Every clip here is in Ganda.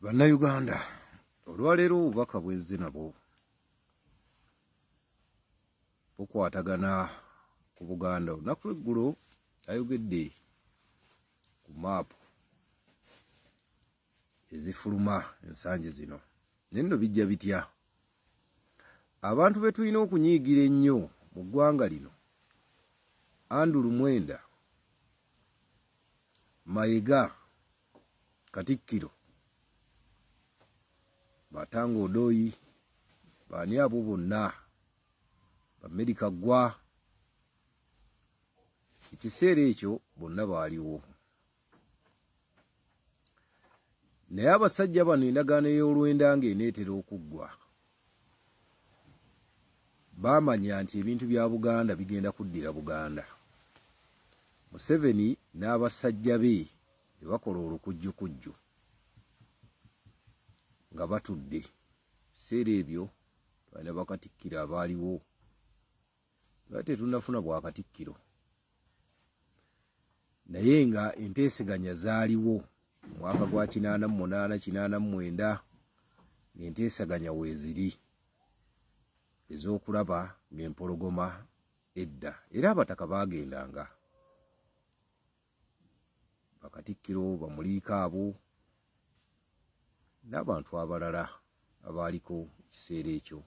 Bannayuganda, olwaleero obubaka bwezze nabwo bukwatagana ku Buganda. Olunaku lw'eggulo ayogedde ku maapu ezifuluma ensangi zino. Naye nno bijja bitya? Abantu be tulina okunyiigira ennyo mu ggwanga lino, Andrew Mwenda, Mayiga, Katikkiro, Batango Odoyi, baani abo bonna, Bamerica Ggwa, ekiseera ekyo bonna baaliwo. Naye abasajja bano endagaano y'olwenda ng'eneetera okuggwa, baamanya nti ebintu bya Buganda bigenda kuddira Buganda. Museveni n'abasajja be ne bakola olukujjukujju nga batudde. Ebiseera ebyo baana bakatikkiro abaaliwo, nga tetunnafuna bwa katikkiro, naye nga enteeseganya zaaliwo mu mwaka gwa 88-89, ng'enteeseganya weeziri ez'okulaba ng'empologoma edda, era abataka baagendanga. Bakatikkiro, bamuliika abo n'abantu abalala abaaliko ekiseera ekyo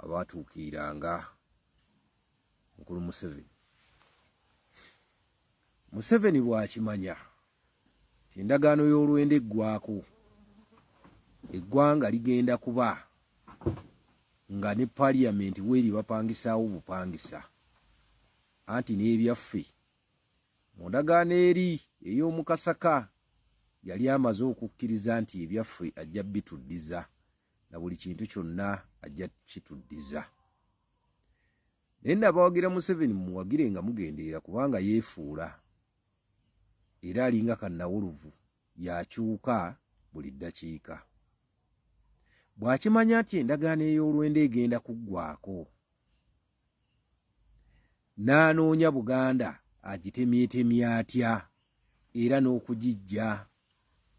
abaatuukiranga mukulu Museveni. Museveni bw'akimanya nti endagaano y'olwenda eggwaako, eggwanga ligenda kuba nga ne paliyamenti weeri bapangisaawo bupangisa, anti n'ebyaffe mu ndagaano eri ey'omu Kasaka yali amaze okukkiriza nti ebyaffe ajja bituddiza na buli kintu kyonna ajja kituddiza. Naye nabawagira Museveni mumuwagire nga mugendeera, kubanga yeefuula era alinga kannawuluvu, yakyuka buli ddakiika. Bw'akimanya nti endagaano ey'olwenda egenda kuggwaako, n'anoonya Buganda agitemyetemye atya era n'okugiggya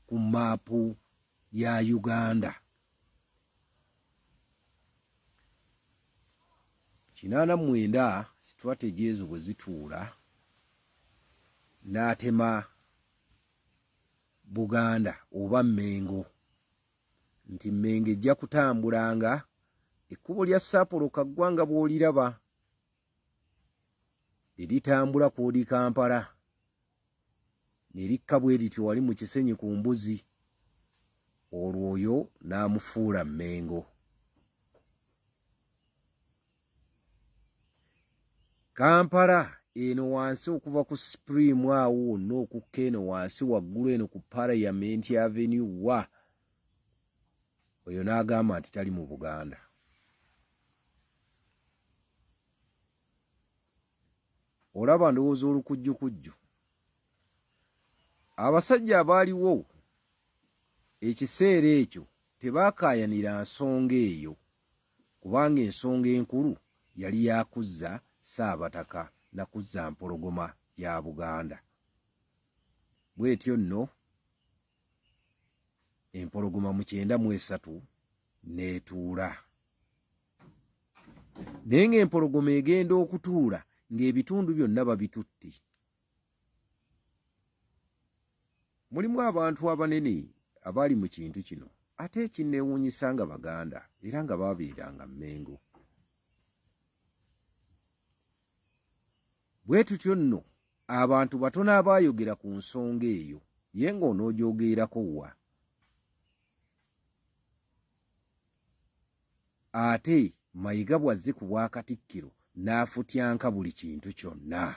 ku maapu ya Uganda. 89 strategies bwe zituula, n'atema Buganda oba Mmengo, nti Mmengo ejja kutambulanga ekkubo lya Saapolo Kaggwa nga bw'oliraba eritambula kw'odi Kampala, ne likka bwe lityo wali mu Kisenyi ku mbuzi. Olwo oyo n'amufuula Mmengo. Kampala eno wansi okuva ku Supreme awo wonna okukka eno wansi waggulu eno ku Parliament Avenue wa, oyo n'agamba nti tali mu Buganda. Olaba ndowooza olukujjukujju. Abasajja abaaliwo ekiseera ekyo tebaakaayanira nsonga eyo, kubanga ensonga enkulu yali yakuzza Ssaabataka na kuzza mpologoma ya Buganda. Bw'etyo nno empologoma mu 93 n'etuula. Naye ng'empologoma egenda okutuula ng'ebitundu byonna babitutte. Mulimu abantu abanene abali mu kintu kino, ate ekinneewuunyisa nga Baganda era nga baabeeranga Mmengo. Bwe tutyo nno abantu batono abaayogera ku nsonga eyo, ye ng'onoogyogerako wa? Ate Mayiga bw'azze ku Bwakatikkiro n'afutyanka buli kintu kyonna.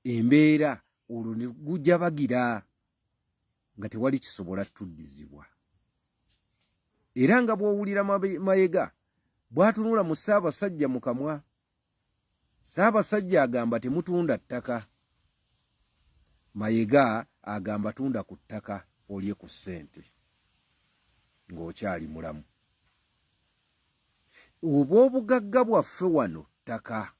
Embeera olwo ne gujja bagira nga tewali kisobola tuddizibwa. Era nga bw'owulira Mayiga bw'atunula mu Ssaabasajja mu kamwa, Ssaabasajja agamba temutunda ttaka, Mayiga agamba tunda ku ttaka olye ku ssente ng'okyali mulamu. Oba obugagga bwaffe wano ttaka.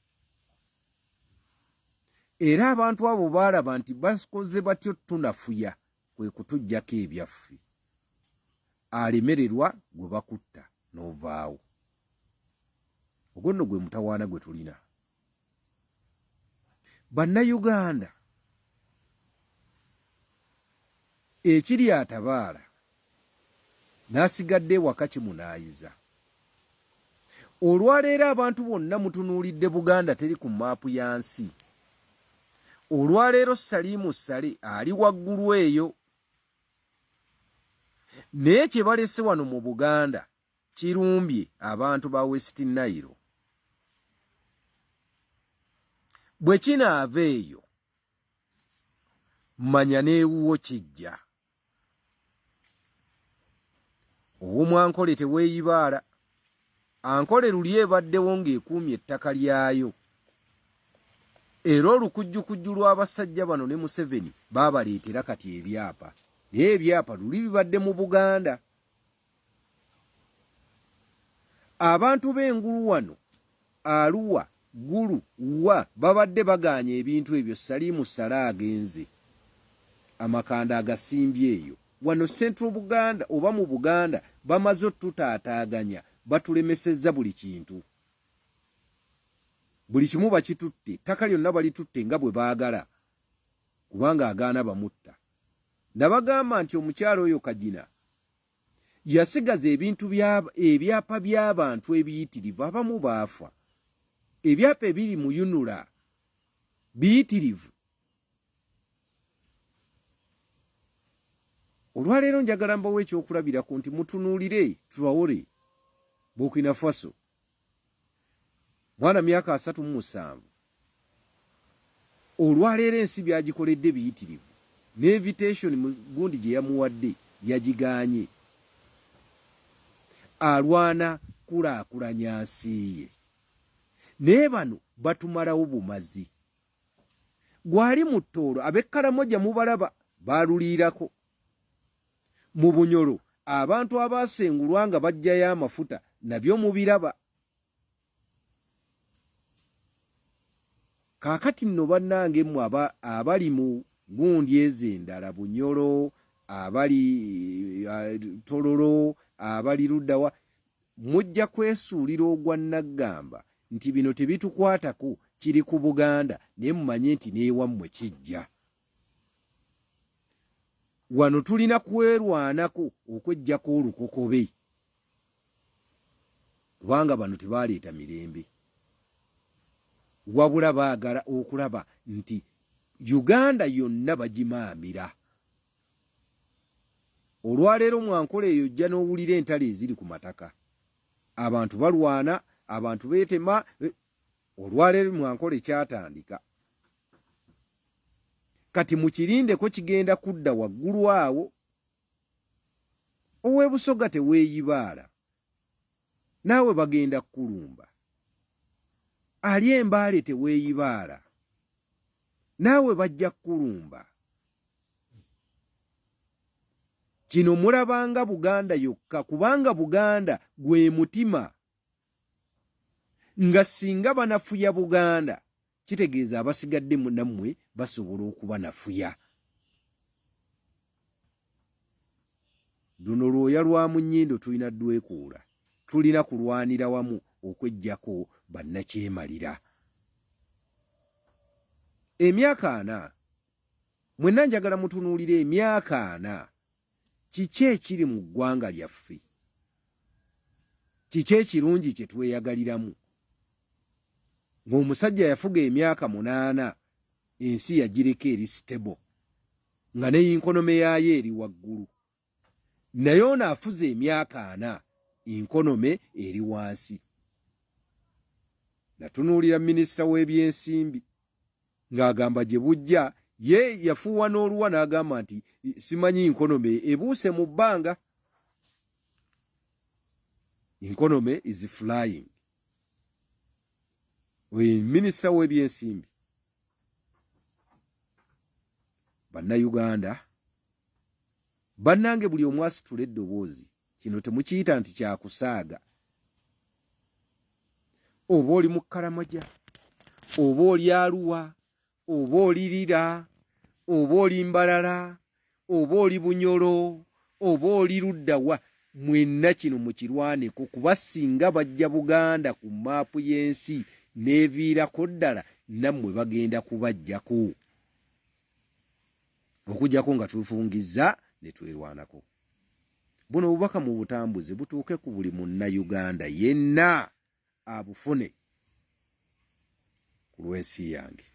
Era abantu abo baalaba nti bakoze batyo tunafuya kwe kutujjako ebyaffe alemererwa gwe bakutta n'ovaawo. Ogwo nno gwe mutawaana gwe tulina. Bannayuganda ekiri atabaala n'asigadde ewaka kimunaayiza. Olwaleero abantu bonna mutunuulidde Buganda teri ku maapu ya nsi. Olwaleero Salimu Sale ali waggulu eyo. Naye kye balese wano mu Buganda kirumbye abantu ba West Nile. Bwe kinaava eyo manya n'ewuwo kijja. Ow'omwankole teweeyibaala. Ankole luli ebaddewo ng'ekuumye ettaka lyayo. Era olukujjukujju lw'abasajja bano ne Museveni baabaleetera kati ebyapa. Naye ebyapa luli bibadde mu Buganda. Abantu b'engulu wano Arua, Gulu, Wa babadde bagaanya ebintu ebyo Salimu Sale agenze. Amakanda agasimbye eyo. Wano Central Buganda oba mu Buganda bamaze otutaataaganya. Batulemesezza buli kintu. Buli kimu bakitutte. Ttaka lyonna balitutte nga bwe baagala. Kubanga agaana bamutta. Nabagamba nti omukyalo oyo Kagina yasigaza ebintu ebyapa by'abantu ebiyitirivu abamu baafa. Ebyapa ebiri mu Yunula biyitirivu. Olwaleero njagala mbawo ekyokulabirako nti mutunuulire Traore Burkina Faso. Mwana myaka 37. Olwaleero ensi byagikoledde biyitirivu. Ne invitation mu gundi gye yamuwadde yagiganye. Alwana kulaakulanya nsi ye. Naye bano batumalawo bumazi. Gwali mu Tooro ab'Ekaramoja mubalaba baaluliirako. Mu Bunyoro abantu abaasengulwa nga bajjayo amafuta nabyo mubiraba. Kaakati nno bannange mmwe abali mu gundi ez'endala Bunyoro, abali Tororo, abali Luddawa, mujja kwesuulira ogwa Naggamba nti bino tebitukwatako kiri ku Buganda naye mumanye nti n'ewammwe kijja. Wano tulina kwerwanako okweggyako olukokobe. Kubanga bano tebaaleeta mirembe. Wabula baagala okulaba nti Uganda yonna bagimaamira. Olwaleero Mwankole eyo ojja n'owulira entalo eziri ku mataka. Abantu balwana, abantu beetema. Olwaleero Mwankole kyatandika. Kati mukirindeko kigenda kudda waggulu awo. Ow'ebusoga teweeyibaala. Naawe bagenda kukulumba. Ali embaale teweeyibaala. Naawe bajja kukulumba. Kino mulabanga Buganda yokka kubanga Buganda gwe mutima. Nga singa banafuya Buganda kitegeeza abasigadde munammwe basobola okuba nafuya. Luno lwoya lwa mu nnyindo tulina ddwekuula. Tulina kulwanira wamu okweggyako bannakyemalira. Emyaka 4. Mwenna njagala mutunuulire emyaka 4. Kiki ekiri mu ggwanga lyaffe? Kiki ekirungi kye tweyagaliramu? Ng'omusajja yafuga emyaka 8 ensi yagireka eri stable nga ne yinkonome yaayo eri waggulu. Naye ono afuze emyaka 4 inkonome eri wansi. Natunuulira minisita w'ebyensimbi ng'agamba gye bujja ye yafuuwa n'oluwa n'agamba nti simanyi inkonome ebuuse mu bbanga. Inkonome is flying. Minisita w'ebyensimbi. Bannayuganda bannange buli omu asitula eddoboozi. Kino temukiyita nti kyakusaaga. Oba oli mu Karamoja, oba oli Arua, oba oli Lira, oba oli Mbalala, oba oli Bunyoro oba oli luddawa mwenna kino mukirwaneko kuba singa bajja Buganda ku maapu y'ensi neviirako ddala nammwe bagenda kubajjako okujjako nga tufungiza ne twerwanako. Buno obubaka mu butambuze butuuke ku buli Munnayuganda yenna abufune ku lw'ensi yange.